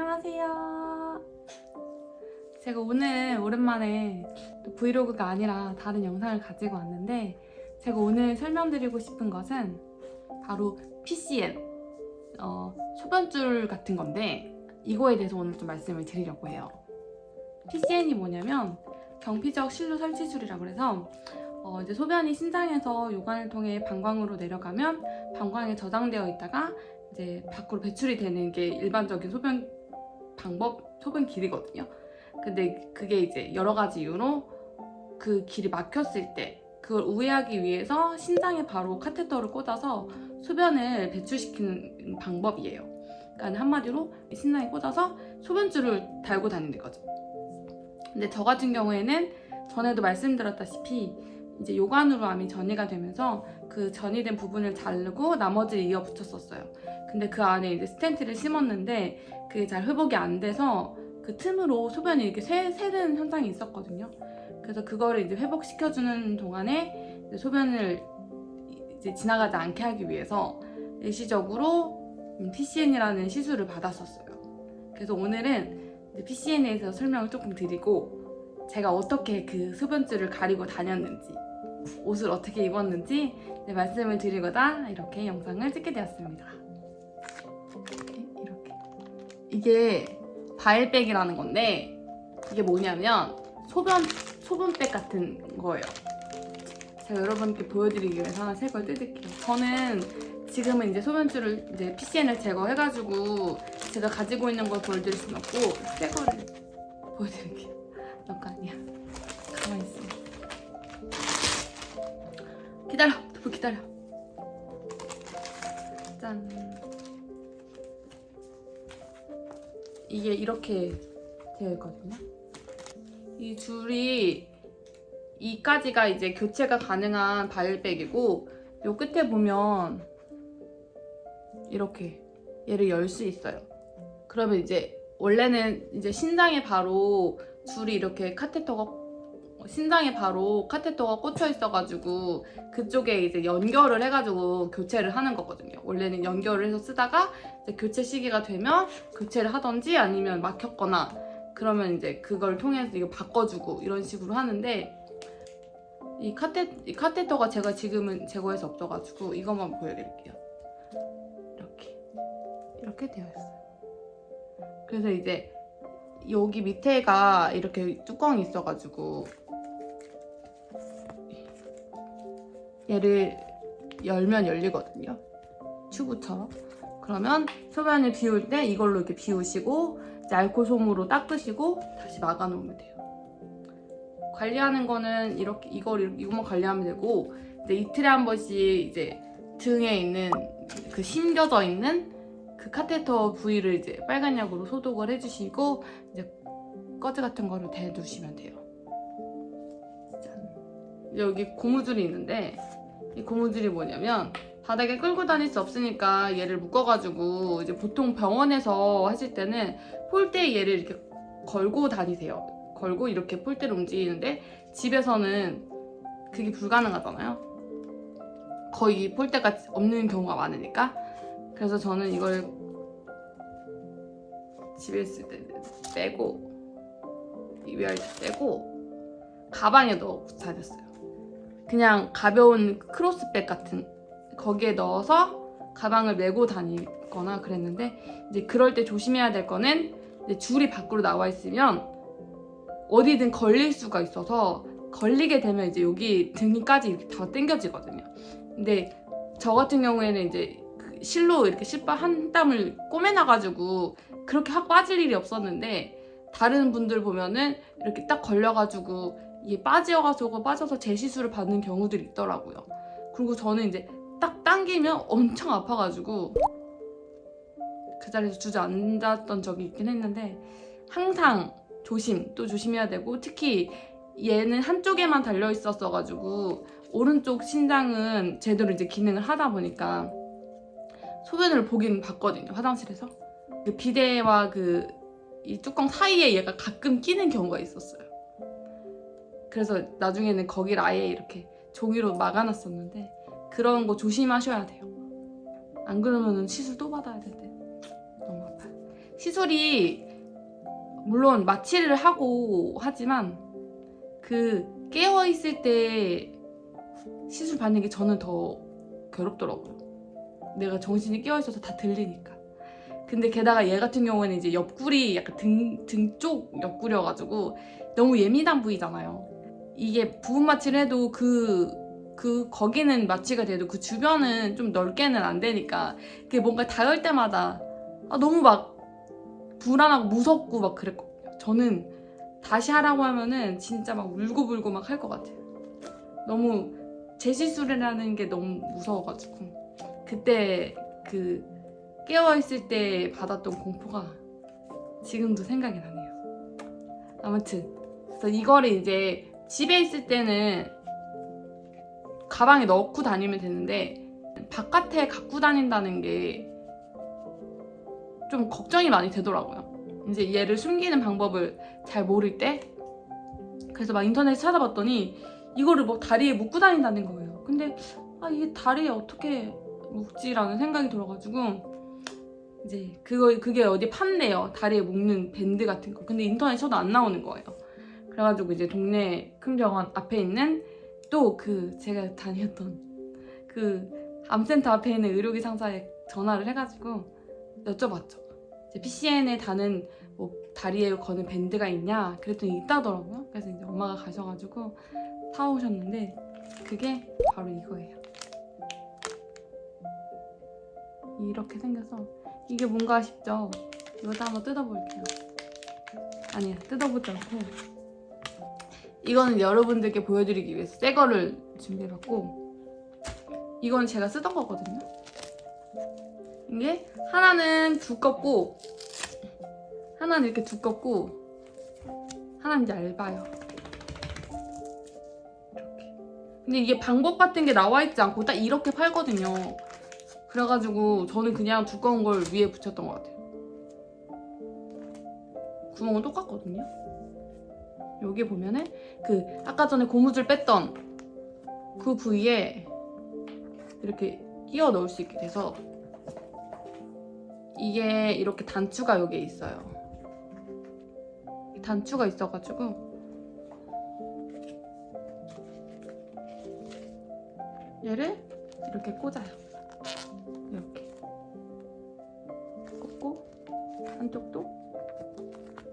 안녕하세요. 제가 오늘 오랜만에 또 브이로그가 아니라 다른 영상을 가지고 왔는데, 제가 오늘 설명드리고 싶은 것은 바로 PCN 소변줄 같은 건데, 이거에 대해서 오늘 좀 말씀을 드리려고 해요. PCN이 뭐냐면 경피적 실루 설치술이라고 해서 이제 소변이 신장에서 요관을 통해 방광으로 내려가면 방광에 저장되어 있다가 이제 밖으로 배출이 되는 게 일반적인 소변 방법, 소변 길이거든요. 근데 그게 이제 여러 가지 이유로 그 길이 막혔을 때 그걸 우회하기 위해서 신장에 바로 카테터를 꽂아서 소변을 배출시키는 방법이에요. 그러니까 한마디로 신장에 꽂아서 소변줄을 달고 다니는 거죠. 근데 저 같은 경우에는 전에도 말씀드렸다시피 이제 요관으로 암이 전이가 되면서 그 전이된 부분을 자르고 나머지를 이어 붙였었어요. 근데 그 안에 이제 스텐트를 심었는데 그게 잘 회복이 안 돼서 그 틈으로 소변이 이렇게 새는 현상이 있었거든요. 그래서 그거를 이제 회복시켜주는 동안에 이제 소변을 이제 지나가지 않게 하기 위해서 일시적으로 PCN이라는 시술을 받았었어요. 그래서 오늘은 PCN에 대해서 설명을 조금 드리고, 제가 어떻게 그 소변줄을 가리고 다녔는지, 옷을 어떻게 입었는지 말씀을 드리고자 이렇게 영상을 찍게 되었습니다. 이렇게. 이게 바일백이라는 건데, 이게 뭐냐면 소변백 같은 거예요. 제가 여러분께 보여드리기 위해서 하나 새 걸 뜯을게요. 저는 지금은 이제 소변줄을 이제 PCN을 제거해가지고 제가 가지고 있는 걸 보여드릴 수는 없고 새 거를 보여드릴게요. 너거 아니야. 가만히 있어. 기다려, 기다려. 짠. 이게 이렇게 되어 있거든요. 이 줄이 이까지가 이제 교체가 가능한 바일백이고, 요 끝에 보면 이렇게 얘를 열 수 있어요. 그러면 이제 원래는 이제 신장에 바로 줄이 이렇게 신장에 바로 카테터가 꽂혀 있어가지고 그쪽에 이제 연결을 해가지고 교체를 하는 거거든요. 원래는 연결을 해서 쓰다가 이제 교체 시기가 되면 교체를 하던지 아니면 막혔거나 그러면 이제 그걸 통해서 이거 바꿔주고 이런 식으로 하는데, 이 카테터가 제가 지금은 제거해서 없어가지고 이것만 보여드릴게요. 이렇게 되어 있어요. 그래서 이제 여기 밑에가 이렇게 뚜껑이 있어가지고 얘를 열면 열리거든요. 튜브처럼. 그러면 소변을 비울 때 이걸로 이렇게 비우시고 이제 알코올 솜으로 닦으시고 다시 막아 놓으면 돼요. 관리하는 거는 이것만 관리하면 되고, 이제 이틀에 한 번씩 이제 등에 있는 그 심겨져 있는 그 카테터 부위를 이제 빨간 약으로 소독을 해주시고 이제 꺼즈 같은 거를 대두시면 돼요. 짠. 여기 고무줄이 있는데, 이 고무줄이 뭐냐면 바닥에 끌고 다닐 수 없으니까 얘를 묶어가지고 이제 보통 병원에서 하실 때는 폴대에 얘를 이렇게 걸고 다니세요. 걸고 이렇게 폴대를 움직이는데, 집에서는 그게 불가능하잖아요. 거의 폴대가 없는 경우가 많으니까. 그래서 저는 이걸 집에 있을 때 빼고 이 위아래 빼고 가방에 넣어 다녔어요. 그냥 가벼운 크로스백 같은 거기에 넣어서 가방을 메고 다니거나 그랬는데, 이제 그럴 때 조심해야 될 거는 이제 줄이 밖으로 나와 있으면 어디든 걸릴 수가 있어서, 걸리게 되면 이제 여기 등이까지 이렇게 다 당겨지거든요. 근데 저 같은 경우에는 이제 실로 이렇게 실밥 한 땀을 꼬매놔가지고 그렇게 확 빠질 일이 없었는데, 다른 분들 보면은 이렇게 딱 걸려가지고 이게 빠져서 재시술을 받는 경우들이 있더라고요. 그리고 저는 이제 딱 당기면 엄청 아파가지고 그 자리에서 주저앉았던 적이 있긴 했는데, 항상 조심해야 되고, 특히 얘는 한쪽에만 달려 있었어가지고 오른쪽 신장은 제대로 이제 기능을 하다 보니까 소변을 보긴 봤거든요, 화장실에서. 그 비데와 이 뚜껑 사이에 얘가 가끔 끼는 경우가 있었어요. 그래서 나중에는 거기를 아예 이렇게 종이로 막아놨었는데, 그런 거 조심하셔야 돼요. 안 그러면 시술 또 받아야 되는데 너무 아파요. 시술이 물론 마취를 하고 하지만 그 깨어있을 때 시술 받는 게 저는 더 괴롭더라고요. 내가 정신이 깨어있어서 다 들리니까. 근데 게다가 얘 같은 경우에는 이제 옆구리 약간 등 쪽 옆구리여가지고 너무 예민한 부위잖아요. 이게 부분 마취를 해도 거기는 마취가 돼도 그 주변은 좀 넓게는 안 되니까 그게 뭔가 닿을 때마다 너무 막 불안하고 무섭고 막 그랬거든요. 저는 다시 하라고 하면은 진짜 막 울고불고 막 할 것 같아요. 너무 재시술이라는 게 너무 무서워가지고 그때 그 깨어있을 때 받았던 공포가 지금도 생각이 나네요. 아무튼 그래서 이거를 이제 집에 있을 때는 가방에 넣고 다니면 되는데 바깥에 갖고 다닌다는 게 좀 걱정이 많이 되더라고요. 이제 얘를 숨기는 방법을 잘 모를 때. 그래서 막 인터넷에 찾아봤더니 이거를 뭐 다리에 묶고 다닌다는 거예요. 근데 이게 다리에 어떻게 묶지라는 생각이 들어가지고 이제 그게 어디 판대요. 다리에 묶는 밴드 같은 거. 근데 인터넷에 쳐도 안 나오는 거예요. 그래가지고 이제 동네 큰 병원 앞에 있는 또 제가 다녔던 그 암센터 앞에 있는 의료기 상사에 전화를 해가지고 여쭤봤죠. 이제 PCN에 다는 뭐 다리에 거는 밴드가 있냐? 그랬더니 있다더라고요. 그래서 이제 엄마가 가셔가지고 사오셨는데 그게 바로 이거예요. 이렇게 생겨서 이게 뭔가 싶죠? 이것도 한번 뜯어볼게요. 아니야, 뜯어보지 않고 이거는 여러분들께 보여드리기 위해서 새 거를 준비해봤고 이건 제가 쓰던 거거든요. 이게 하나는 두껍고 하나는 이렇게 두껍고 하나는 얇아요. 이렇게. 근데 이게 방법 같은 게 나와 있지 않고 딱 이렇게 팔거든요. 그래가지고 저는 그냥 두꺼운 걸 위에 붙였던 것 같아요. 구멍은 똑같거든요. 여기 보면은 아까 전에 고무줄 뺐던 그 부위에 이렇게 끼워 넣을 수 있게 돼서 이게 이렇게 단추가 여기에 있어요. 단추가 있어가지고 얘를 이렇게 꽂아요. 이렇게 꽂고 한쪽도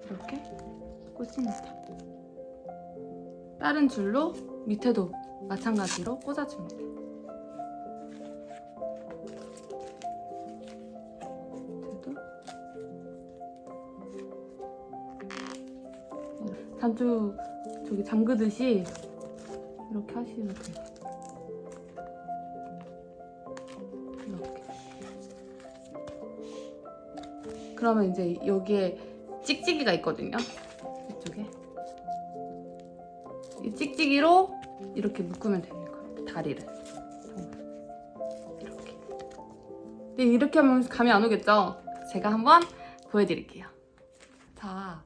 이렇게 꽂습니다. 다른 줄로 밑에도 마찬가지로 꽂아줍니다. 단추 저기 잠그듯이 이렇게 하시면 돼요. 이렇게. 그러면 이제 여기에 찍찍이가 있거든요. 이쪽에. 이 찍찍이로 이렇게 묶으면 되는 거예요. 다리를. 이렇게. 근데 이렇게 하면 감이 안 오겠죠? 제가 한번 보여드릴게요. 자,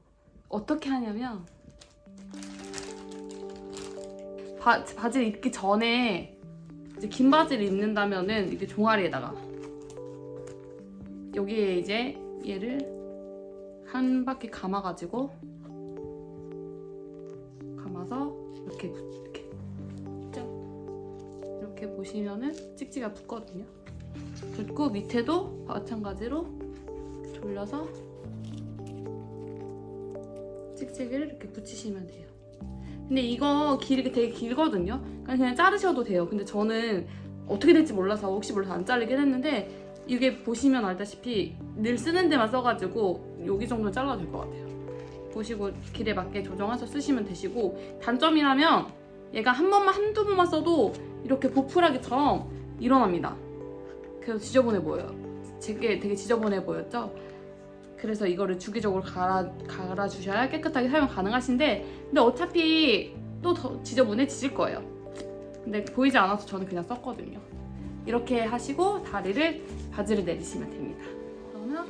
어떻게 하냐면 바지를 입기 전에 이제 긴 바지를 입는다면은 이게 종아리에다가 여기에 이제 얘를 한 바퀴 감아가지고 감아서 이렇게 이렇게 보시면은 찍찍이가 붙거든요. 붙고 밑에도 마찬가지로 돌려서 찍찍이를 이렇게 붙이시면 돼요. 근데 이거 길이가 되게 길거든요. 그냥 자르셔도 돼요. 근데 저는 어떻게 될지 몰라서 혹시 몰라서 안 자르긴 했는데 이게 보시면 알다시피 늘 쓰는 데만 써가지고 여기 정도는 잘라도 될 것 같아요. 보시고 길에 맞게 조정해서 쓰시면 되시고 단점이라면 얘가 한두 번만 써도 이렇게 보풀하기처럼 일어납니다. 그래서 지저분해 보여요. 제게 되게 지저분해 보였죠? 그래서 이거를 주기적으로 갈아주셔야 깨끗하게 사용 가능하신데 근데 어차피 또 더 지저분해지실 거예요. 근데 보이지 않아서 저는 그냥 썼거든요. 이렇게 하시고 바지를 내리시면 됩니다. 그러면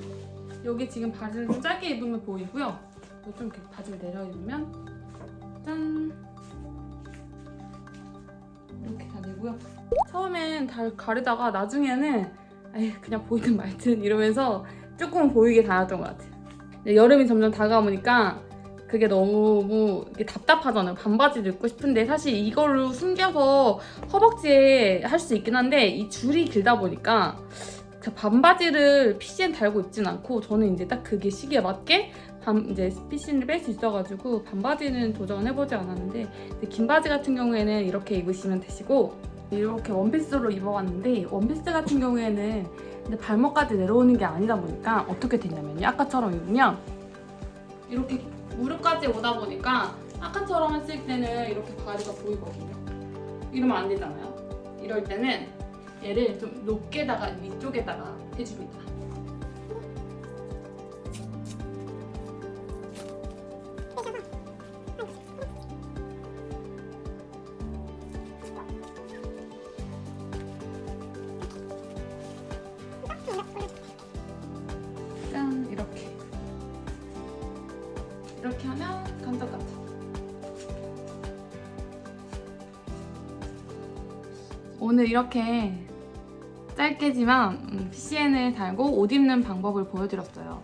여기 지금 바지를 좀 짧게 입으면 보이고요. 좀 이렇게 바지를 내려 입으면 짠! 이렇게 다 되고요. 처음엔 다 가리다가 나중에는 그냥 보이든 말든 이러면서 조금 보이게 달았던 것 같아요. 여름이 점점 다가오니까 그게 너무 이게 답답하잖아요. 반바지도 입고 싶은데 사실 이걸로 숨겨서 허벅지에 할 수 있긴 한데 이 줄이 길다 보니까 그 반바지를 PCN 달고 입진 않고 저는 이제 딱 그게 시기에 맞게 이제 PCN을 뺄 수 있어가지고 반바지는 도전해보지 않았는데 긴 바지 같은 경우에는 이렇게 입으시면 되시고 이렇게 원피스로 입어봤는데 원피스 같은 경우에는 근데 발목까지 내려오는 게 아니다 보니까 어떻게 됐냐면요. 아까처럼 입으면 이렇게 무릎까지 오다 보니까 아까처럼 했을 때는 이렇게 바지가 보이거든요. 이러면 안 되잖아요. 이럴 때는 얘를 좀 높게다가 위쪽에다가 해줍니다. 짠! 이렇게 하면 감쪽 같아. 오늘 이렇게 짧게지만 PCN을 달고 옷 입는 방법을 보여드렸어요.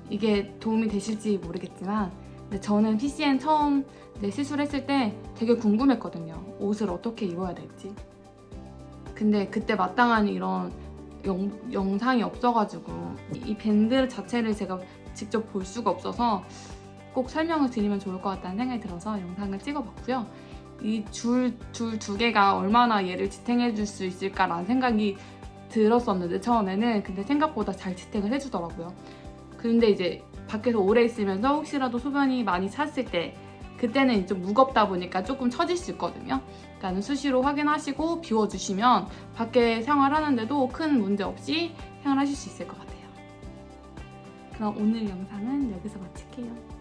이게 도움이 되실지 모르겠지만 근데 저는 PCN 처음 시술했을 때 되게 궁금했거든요. 옷을 어떻게 입어야 될지. 근데 그때 마땅한 이런 영상이 없어가지고 이 밴드 자체를 제가 직접 볼 수가 없어서 꼭 설명을 드리면 좋을 것 같다는 생각이 들어서 영상을 찍어봤고요. 이 줄 두 개가 얼마나 얘를 지탱해 줄 수 있을까라는 생각이 들었었는데 처음에는 근데 생각보다 잘 지탱을 해주더라고요. 근데 이제 밖에서 오래 있으면서 혹시라도 소변이 많이 찼을 때 그때는 좀 무겁다 보니까 조금 처질 수 있거든요. 그러니까 수시로 확인하시고 비워주시면 밖에 생활하는데도 큰 문제 없이 생활하실 수 있을 것 같아요. 그럼 오늘 영상은 여기서 마칠게요.